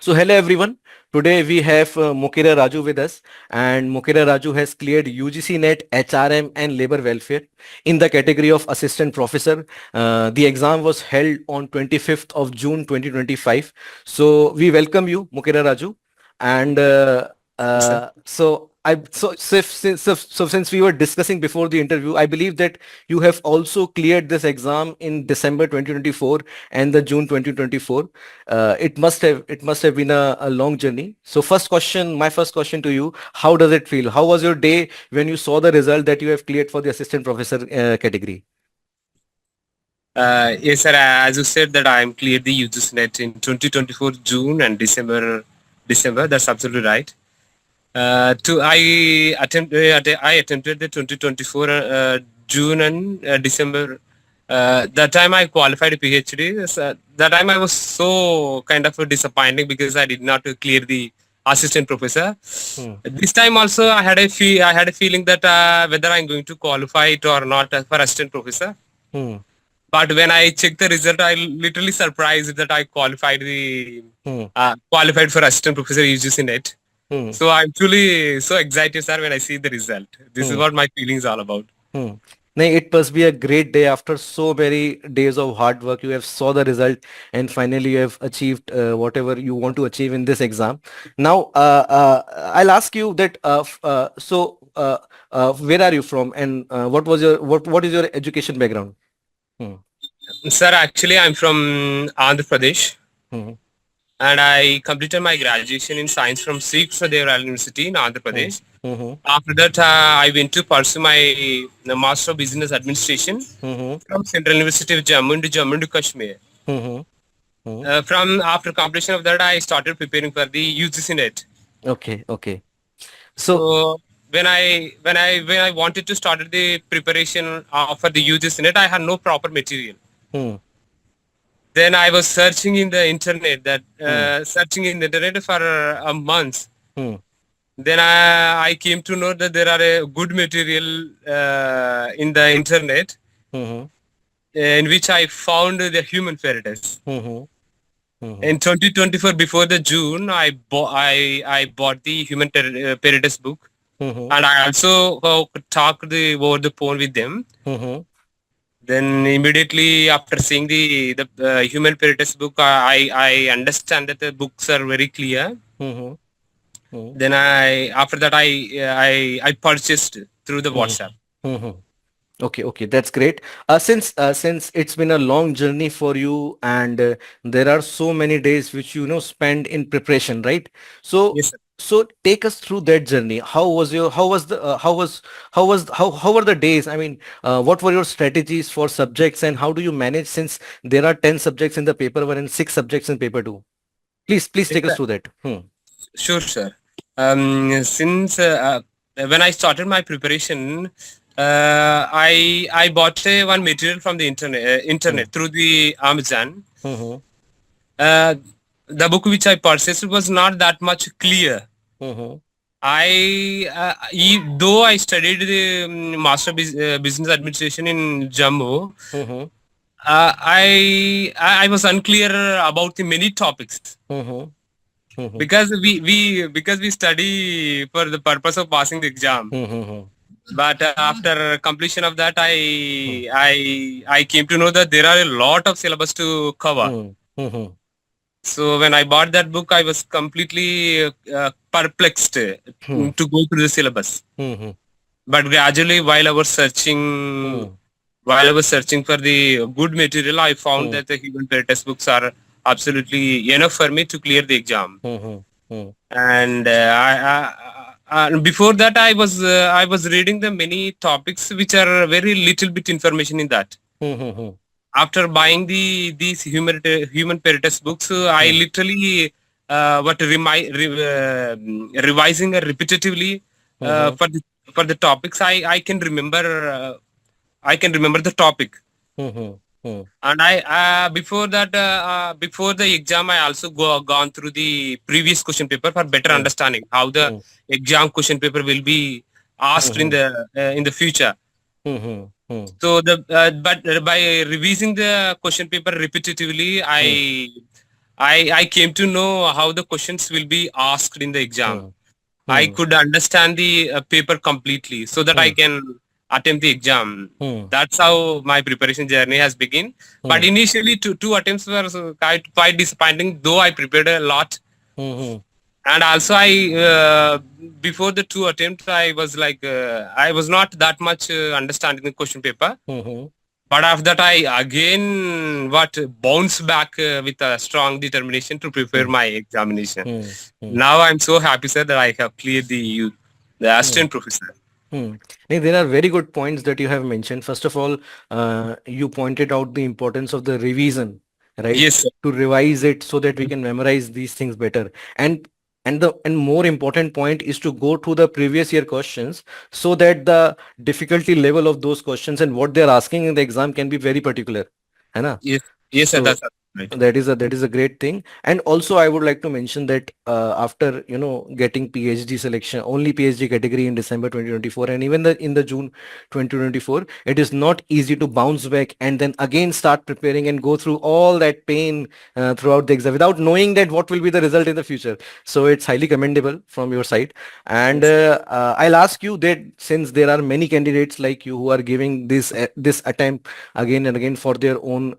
So hello everyone. Today we have Mukkera Raju with us, and Mukkera Raju has cleared UGC NET HRM and Labor Welfare in the category of Assistant Professor. The exam was held on 25th of June 2025. So we welcome you, Mukkera Raju. And Yes, sir. since we were discussing before the interview, I believe that you have also cleared this exam in December 2024 and the June 2024. It must have been a long journey. So my first question to you, how does it feel? How was your day when you saw the result that you have cleared for the assistant professor category? Yes, sir. As you said that I am cleared the UGC NET in 2024 June and December. That's absolutely right. I attempted the 2024 June and December. That time I qualified a PhD. That time I was so kind of disappointing because I did not clear the assistant professor. Hmm. This time also I had a feeling that whether I'm going to qualify it or not for assistant professor. Hmm. But when I checked the result, I literally surprised that I Hmm. qualified for assistant professor UGC NET. Hmm. So I'm truly so excited, sir, when I see the result. This is Hmm. what my feelings all about. Hmm. Nay, it must be a great day after so many days of hard work. You have saw the result and finally you have achieved whatever you want to achieve in this exam. Now, I'll ask you that. Where are you from, and what is your education background? Hmm. Sir, actually, I'm from Andhra Pradesh, Hmm. and I completed my graduation in science from Sri Krishna University in Andhra Hmm. Pradesh. Hmm. After that, I went to pursue my Master of Business Administration Hmm. from Central University of Jammu to Kashmir. Hmm. Hmm. From after completion of that, I started preparing for the UGC NET. Okay. Okay. So. So when I wanted to start the preparation for the UGC NET, I had no proper material. Hmm. Then I was searching in the internet Hmm. for a month. Hmm. Then I came to know that there are a good material in the internet Hmm. in which I found the human Peritus. Hmm. Hmm. In 2024, before the June, I bought the human Peritus book, Hmm. and I also talked over the phone with them. Hmm. Then immediately after seeing the human Peritus book, I understand that the books are very clear. Hmm. Hmm. Then after that I purchased through the Hmm. WhatsApp. Hmm. Okay, okay, that's great. Since it's been a long journey for you, and there are so many days which spend in preparation, right? So Yes, sir. so take us through that journey. How was the how were the days? I mean, what were your strategies for subjects, and how do you manage since there are 10 subjects in the paper one and 6 subjects in paper two? Please Yes, take us sir. through that. Hmm. Sure, sir. Since when I started my preparation, I bought one material from the Hmm. internet through the Amazon. Hmm. Uh, the book which I purchased was not that much clear. Hmm. Though I studied the Business Administration in Jammu, Hmm. I was unclear about the many topics Hmm. Hmm. because we study for the purpose of passing the exam. Hmm. Hmm. But after completion of that, Hmm. I came to know that there are a lot of syllabus to cover. Hmm. Hmm. So when I bought that book, I was completely perplexed Hmm. to go through the syllabus. Hmm. But gradually, Hmm. while I was searching for the good material, I found Hmm. that the human textbooks are absolutely enough for me to clear the exam. Hmm. Hmm. And before that, I was reading the many topics which are very little bit information in that. Hmm. After buying these human Peritus books, I Hmm. literally revising repetitively Hmm. for the topics. I can remember the topic. Hmm. Hmm. And I before the exam, I also gone through the previous question paper for better Hmm. understanding how the Hmm. exam question paper will be asked Hmm. in the future. Hmm. Hmm. So by revising the question paper repetitively, Hmm. I came to know how the questions will be asked in the exam. Hmm. I Hmm. could understand the paper completely so that I Hmm. can attempt the exam. Hmm. That's how my preparation journey has begun. But Hmm. initially, two attempts were quite disappointing, though I prepared a lot. Hmm. And also, before the two attempts, I was like, I was not that much understanding the question paper. Hmm. Hmm. But after that, I again bounce back with a strong determination to prepare Hmm. my examination. Hmm. Hmm. Now I'm so happy, sir, that I have cleared the Hmm. assistant professor. Hmm. Hey, there are very good points that you have mentioned. First of all, you pointed out the importance of the revision, right? Yes, sir. To revise it so that we can memorize these things better. And more important point is to go through the previous year questions so that the difficulty level of those questions and what they're asking in the exam can be very particular. है ना? Yes, yes, sir. So That's right. that is a great thing. And also I would like to mention that after getting PhD selection, only PhD category in December 2024, and even in the June 2024, it is not easy to bounce back and then again start preparing and go through all that pain throughout the exam without knowing that what will be the result in the future. So it's highly commendable from your side. And Yes. I'll ask you that, since there are many candidates like you who are giving this attempt again and again for their own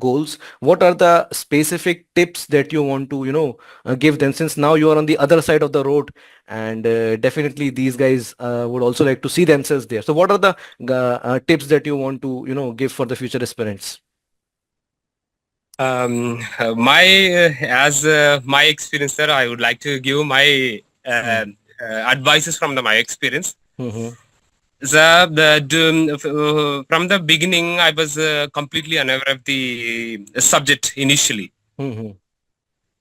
goals, what are the specific tips that you want to give them, since now you are on the other side of the road, and definitely these guys would also like to see themselves there. So what are the tips that you want to give for the future aspirants? My as my experience, sir, I would like to give my Hmm. advices from my experience. Hmm. From the beginning, I was completely unaware of the subject initially. Hmm.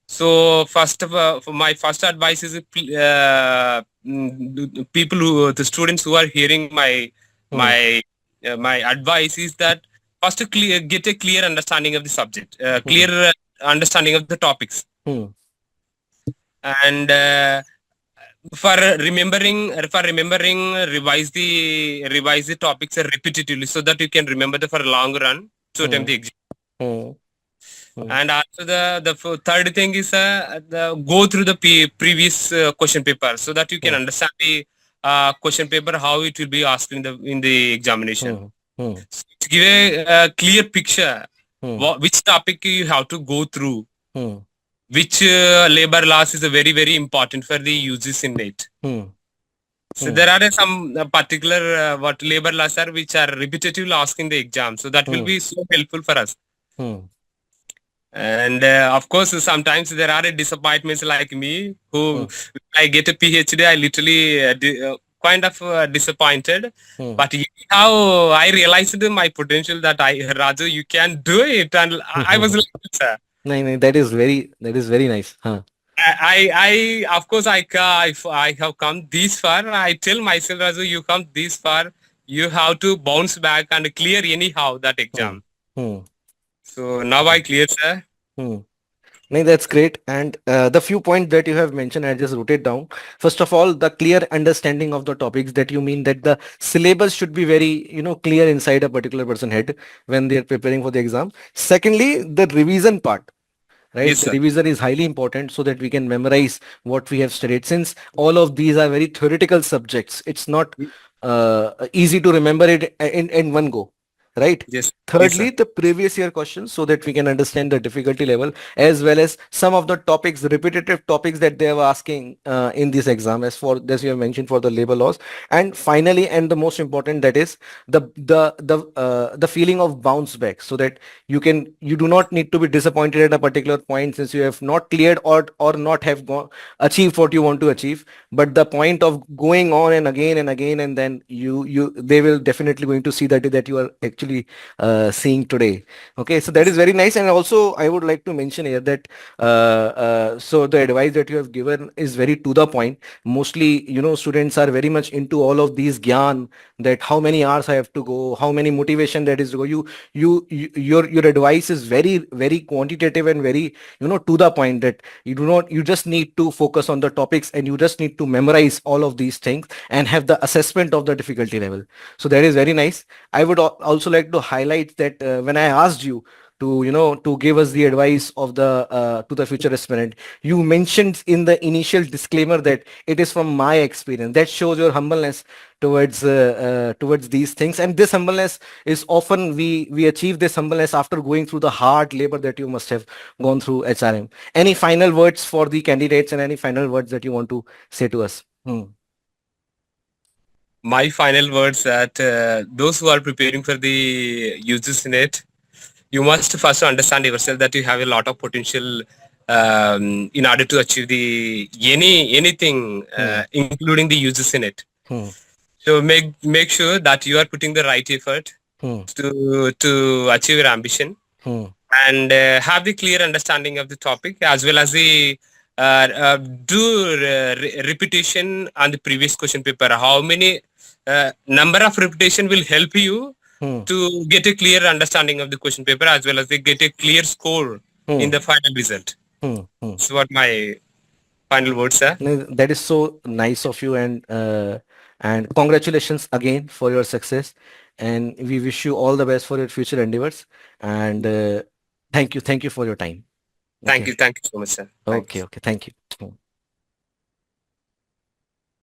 So first of all, for my first advice is people the students who are hearing Hmm. my advice is that first to get a clear understanding of the subject, Hmm. clear understanding of the topics, Hmm. and for remembering, revise the topics repetitively so that you can remember the for a long run to attempt Hmm. the exam. Hmm. Hmm. And also the third thing is go through the previous question paper so that you can Hmm. understand the question paper how it will be asked in the examination. Hmm. Hmm. So to give a, clear picture, Hmm. which topic you have to go through, Hmm. which labor laws is very very important for the UGC NET. Hmm. So Hmm. there are some particular what labor laws are which are repetitively asked in the exam. So that will Hmm. be so helpful for us. Hmm. And of course, sometimes there are disappointments like me who Hmm. I get a PhD, I literally kind of disappointed. Hmm. But how I realized my potential that Raju, you can do it. And I was like, sir. No, no, that is very nice. Huh. Of course, I have come this far. I tell myself, Raju, you come this far, you have to bounce back and clear anyhow that Hmm. exam. Hmm. So now I clear, sir. Hmm. No, that's great. And the few points that you have mentioned, I just wrote it down. First of all, the clear understanding of the topics, that you mean that the syllabus should be very, clear inside a particular person head when they're preparing for the exam. Secondly, the revision part, right? Yes, The sir. revision is highly important so that we can memorize what we have studied. Since all of these are very theoretical subjects, it's not easy to remember it in one go, right? Yes, yes, Thirdly, sir. the previous year questions so that we can understand the difficulty level, as well as some of the topics, repetitive topics that they were asking in this exam, as you have mentioned for the labor laws. And finally, and the most important, that is the feeling of bounce back, so that you do not need to be disappointed at a particular point since you have not cleared or not have achieved what you want to achieve, but the point of going on and again, and then they will definitely going to see that you are actually seeing today. Okay, so that is very nice. And also I would like to mention here that so the advice that you have given is very to the point. Mostly, students are very much into all of these gyan, that how many hours I have to go, how many motivation that is to go. Your advice is very very quantitative and very to the point, that you just need to focus on the topics and you just need to memorize all of these things and have the assessment of the difficulty level. So that is very nice. I would also like to highlight that when I asked you to give us the advice of the to the future aspirant. You mentioned in the initial disclaimer that it is from my experience. That shows your humbleness towards these things, and this humbleness is often we achieve this humbleness after going through the hard labor that you must have gone through HRM. Any final words for the candidates and any final words that you want to say to us? My final words that those who are preparing for the UGC NET, you must first understand yourself that you have a lot of potential in order to achieve the anything, including the UGC NET. So make sure that you are putting the right effort to achieve your ambition, and have the clear understanding of the topic, as well as the repetition on the previous question paper. How many number of repetition will help you to get a clear understanding of the question paper, as well as they get a clear score in the final result. That's what my final words are. No, that is so nice of you, and congratulations again for your success. And we wish you all the best for your future endeavors. And thank you for your time. Thank you so much, sir. Okay, thank you.